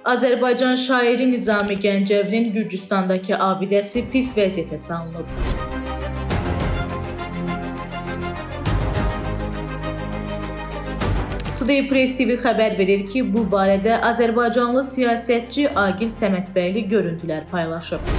Azərbaycan şairi Nizami Gəncəvinin Gürcüstandakı abidəsi pis vəziyyətə salınıb. Today Press TV xəbər verir ki, bu barədə Azərbaycanlı siyasətçi Agil Səmədbəyli görüntülər paylaşıb.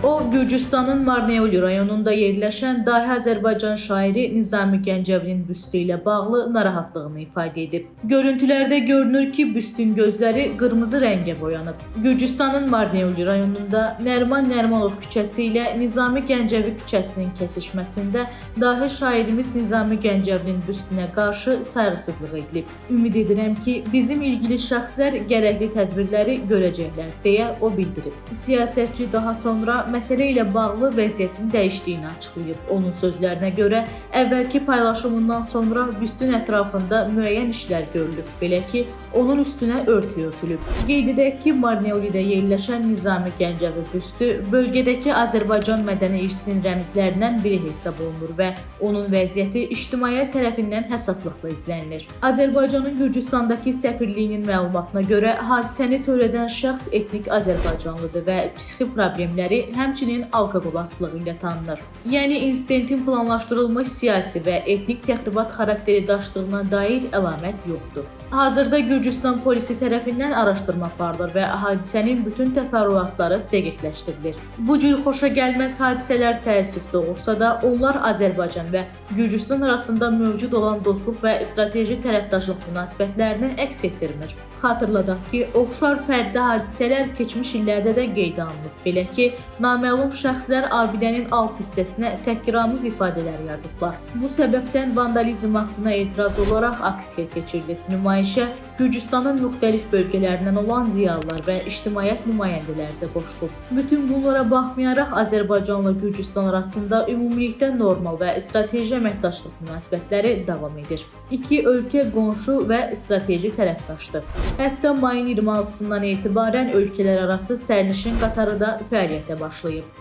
O, Gürcüstanın Marneuli rayonunda yerləşən dahi Azərbaycan şairi Nizami Gəncəvinin büstü ilə bağlı narahatlığını ifadə edib. Görüntülərdə görünür ki, büstün gözləri qırmızı rəngə boyanıb. Gürcüstanın Marneuli rayonunda Nəriman Nərimanov küçəsi ilə Nizami Gəncəvi küçəsinin kəsişməsində dahi şairimiz Nizami Gəncəvinin büstünə qarşı sayğısızlıq edilib. Ümid edirəm ki, bizim ilgili şəxslər gərəkli tədbirləri görəcəklər, deyə o bildirib. Siyasətçi daha sonra məsələ ilə bağlı vəziyyətin dəyişdiyini açıqlayıb. Onun sözlərinə görə, əvvəlki paylaşımından sonra büstün ətrafında müəyyən işlər görülüb, belə ki, onun üstünə örtü örtülüb. Qeyd edək ki, Marneolidə yerləşən Nizami Gəncəvi büstü bölgədəki Azərbaycan mədəni irsinin rəmzlərindən biri hesab olunur və onun vəziyyəti ictimaiyyət tərəfindən həssaslıqla izlənilir. Azərbaycanın Gürcüstandakı səfirliyinin məlumatına görə, hadisəni törədən şəxs etnik Azərbaycanlıdır və psixi problemləri həmçinin alkoqol asılılığı ilə tanınır. Yəni, insidentin planlaşdırılmış siyasi və etnik təxribat xarakteri daşıdığına dair əlamət yoxdur. Hazırda Gürcüstan polisi tərəfindən araşdırma aparılır və hadisənin bütün təfərrüatları dəqiqləşdirilir. Bu cür xoşagəlməz hadisələr təəssüf doğursa da, onlar Azərbaycan və Gürcüstan arasında mövcud olan dostluq və strateji tərəfdaşlıq münasibətlərini əks etdirmir. Xatırladaq ki, oxşar fərqli hadisələr keçmiş illərdə də qeydə alınıb. Belə ki, naməlum şəxslər abidənin alt hissəsinə təhqiramiz ifadələr yazıblar. Bu səbəbdən vandalizm aktına etiraz olaraq aksiya keçirilib. Nümayişə Gürcüstanın müxtəlif bölgələrindən olan ziyalılar və ictimaiyyət nümayəndələri də qoşulub. Bütün bunlara baxmayaraq Azərbaycanla Gürcüstan arasında ümumilikdə normal və strateji əməkdaşlıq münasibətləri davam edir. İki ölkə qonşu və strateji tərəfdaşdır. Hətta mayın 26-sından etibarən ölkələr arası sərnişin qatarı da fəaliyyətə başlayıb.